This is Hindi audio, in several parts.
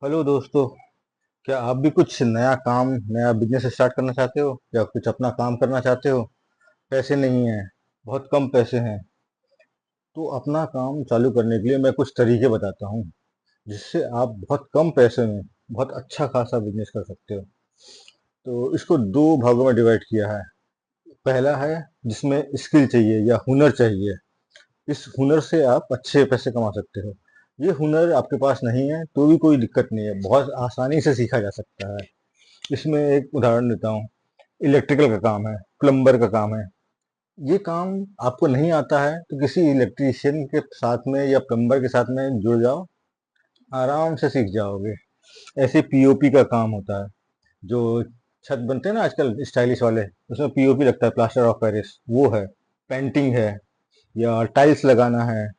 हेलो दोस्तों। क्या आप भी कुछ नया काम नया बिजनेस स्टार्ट करना चाहते हो या कुछ अपना काम करना चाहते हो? पैसे नहीं है, बहुत कम पैसे हैं। तो अपना काम चालू करने के लिए मैं कुछ तरीके बताता हूँ जिससे आप बहुत कम पैसे में बहुत अच्छा खासा बिजनेस कर सकते हो। तो इसको दो भागों में डिवाइड किया है। पहला है जिसमें स्किल चाहिए या हुनर चाहिए। इस हुनर से आप अच्छे पैसे कमा सकते हो। ये हुनर आपके पास नहीं है तो भी कोई दिक्कत नहीं है, बहुत आसानी से सीखा जा सकता है। इसमें एक उदाहरण देता हूँ। इलेक्ट्रिकल का काम है, प्लम्बर का काम है। ये काम आपको नहीं आता है तो किसी इलेक्ट्रीशियन के साथ में या प्लम्बर के साथ में जुड़ जाओ, आराम से सीख जाओगे। ऐसे पीओपी का काम होता है, जो छत बनते हैं ना आजकल स्टाइलिश वाले, उसमें पीओपी लगता है, प्लास्टर ऑफ पेरिस, वो है। पेंटिंग है या टाइल्स लगाना है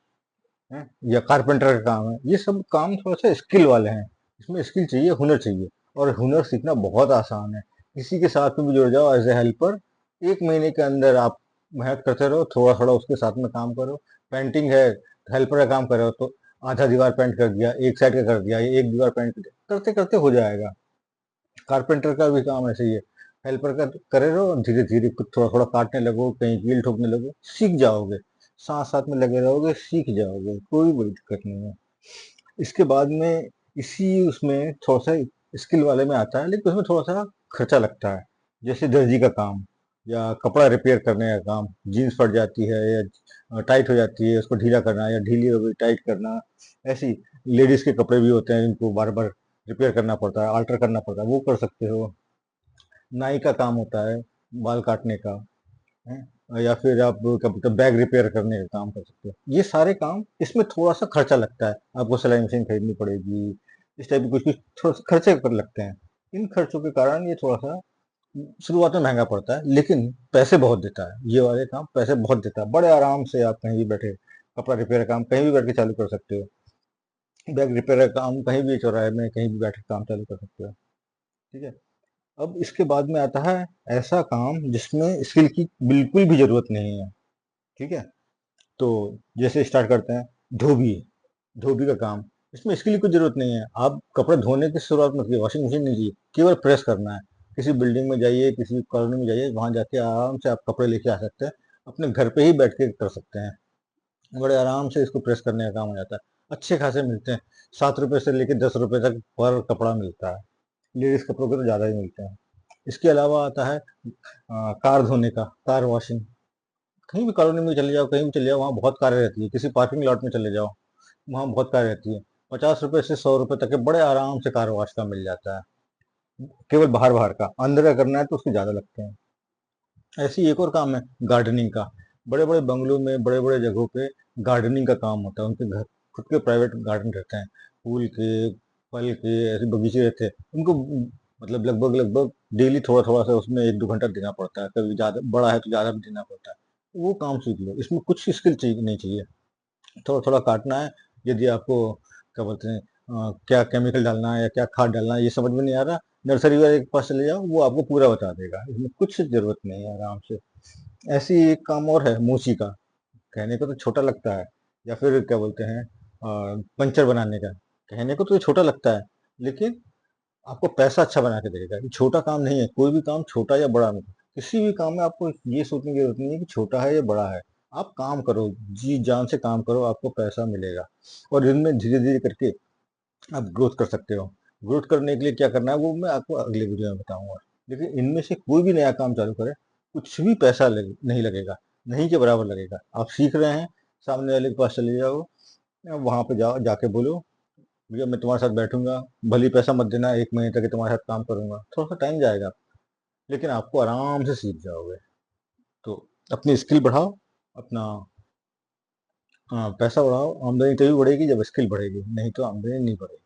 या कारपेंटर का काम है। ये सब काम थोड़ा सा स्किल वाले हैं। इसमें स्किल चाहिए, हुनर चाहिए। और हुनर सीखना बहुत आसान है। किसी के साथ में भी जुड़ जाओ एज ए हेल्पर। 1 महीने के अंदर आप मेहनत करते रहो, थोड़ा थोड़ा उसके साथ में काम करो। पेंटिंग है, हेल्पर का काम कर रहे हो तो आधा दीवार पेंट कर दिया, एक साइड का कर दिया, या एक दीवार पेंट कर दिया, करते करते हो जाएगा। कारपेंटर का भी काम ऐसे ही है। हेल्पर का करे रहो, धीरे धीरे कुछ थोड़ा थोड़ा काटने लगो, कहीं कील ठोकने लगो, सीख जाओगे। साथ साथ में लगे रहोगे, सीख जाओगे, कोई बड़ी दिक्कत नहीं है। इसके बाद में इसी उसमें थोड़ा सा स्किल वाले में आता है, लेकिन उसमें थोड़ा सा खर्चा लगता है। जैसे दर्जी का काम या कपड़ा रिपेयर करने का काम। जीन्स फट जाती है या टाइट हो जाती है, उसको ढीला करना या ढीली हो गई टाइट करना। ऐसी लेडीज के कपड़े भी होते हैं जिनको बार बार रिपेयर करना पड़ता है, अल्टर करना पड़ता है, वो कर सकते हो। नाई का काम होता है, बाल काटने का है। या फिर आप क्या बोलते हैं, बैग रिपेयर करने का काम कर सकते हो। ये सारे काम, इसमें थोड़ा सा खर्चा लगता है। आपको सिलाई मशीन खरीदनी पड़ेगी, इस टाइप के कुछ कुछ थोड़ा सा खर्चे कर लगते हैं। इन खर्चों के कारण ये थोड़ा सा शुरुआत में महंगा पड़ता है, लेकिन पैसे बहुत देता है। ये वाले काम पैसे बहुत देता है। बड़े आराम से आप कहीं भी बैठे कपड़ा रिपेयर का काम कहीं भी बैठ के चालू कर सकते हो। बैग रिपेयर का काम कहीं भी चौराहे में कहीं भी बैठ के काम चालू कर सकते हो। ठीक है। अब इसके बाद में आता है ऐसा काम जिसमें स्किल की बिल्कुल भी जरूरत नहीं है। ठीक है। तो जैसे स्टार्ट करते हैं, धोबी। धोबी का काम, इसमें स्किल की कोई जरूरत नहीं है। आप कपड़े धोने की शुरुआत मत कीजिए, वॉशिंग मशीन नहीं चाहिए, केवल प्रेस करना है। किसी बिल्डिंग में जाइए, किसी कॉलोनी में जाइए, वहां जाके आराम से आप कपड़े लेके आ सकते हैं। अपने घर पे ही बैठ के कर सकते हैं। बड़े आराम से इसको प्रेस करने का काम हो जाता है। अच्छे खासे मिलते हैं। 7 रुपए से लेके 10 रुपए तक पर कपड़ा मिलता है। लेडीज कपड़ों के तो ज्यादा ही मिलते हैं। इसके अलावा आता है कार धोने का, कार वॉशिंग। कहीं भी कॉलोनी में चले जाओ, कहीं भी चले जाओ, वहाँ बहुत कारें रहती है। किसी पार्किंग लॉट में चले जाओ, वहाँ बहुत कार रहती है। 50 रुपए से 100 रुपए तक के बड़े आराम से कार वॉश का मिल जाता है। केवल बाहर बाहर का, अंदर का करना है तो उसके ज्यादा लगते हैं। ऐसे ही एक और काम है, गार्डनिंग का। बड़े बड़े बंगलों में, बड़े बड़े जगहों पे गार्डनिंग का काम होता है। उनके घर खुद के प्राइवेट गार्डन रहते हैं, फूल के, फल के, ऐसे बगीचे रहते हैं उनको। मतलब लगभग लगभग डेली थोड़ा थोड़ा सा उसमें 1-2 घंटा देना पड़ता है। कभी ज्यादा बड़ा है तो ज्यादा भी देना पड़ता है। वो काम सीख लो, इसमें कुछ स्किल चाहिए नहीं चाहिए। थोड़ा थोड़ा काटना है। यदि आपको क्या बोलते हैं, क्या केमिकल डालना है या क्या खाद डालना है, ये समझ में नहीं आ रहा, नर्सरी वाले के पास चले जाओ, वो आपको पूरा बता देगा। इसमें कुछ जरूरत नहीं है, आराम से। ऐसे ही एक काम और है, मूची का। कहने को तो छोटा लगता है। या फिर क्या बोलते हैं, पंचर बनाने का। कहने को तो ये छोटा लगता है, लेकिन आपको पैसा अच्छा बना के देगा। ये छोटा काम नहीं है, कोई भी काम छोटा या बड़ा नहीं। किसी भी काम में आपको ये सोचने की जरूरत नहीं है कि छोटा है या बड़ा है। आप काम करो, जी जान से काम करो, आपको पैसा मिलेगा। और इनमें धीरे धीरे करके आप ग्रोथ कर सकते हो। ग्रोथ करने के लिए क्या करना है वो मैं आपको अगले वीडियो में बताऊंगा। लेकिन इनमें से कोई भी नया काम चालू करे, कुछ भी पैसा नहीं लगेगा, नहीं के बराबर लगेगा। आप सीख रहे हैं, सामने वाले के पास चले जाओ, वहां पे जाओ, जाके बोलो, भैया मैं तुम्हारे साथ बैठूंगा, भले ही पैसा मत देना, 1 महीने तक ही तुम्हारे साथ काम करूंगा। थोड़ा सा टाइम जाएगा, लेकिन आपको आराम से सीख जाओगे। तो अपनी स्किल बढ़ाओ, अपना पैसा बढ़ाओ। आमदनी तभी बढ़ेगी जब स्किल बढ़ेगी, नहीं तो आमदनी नहीं बढ़ेगी।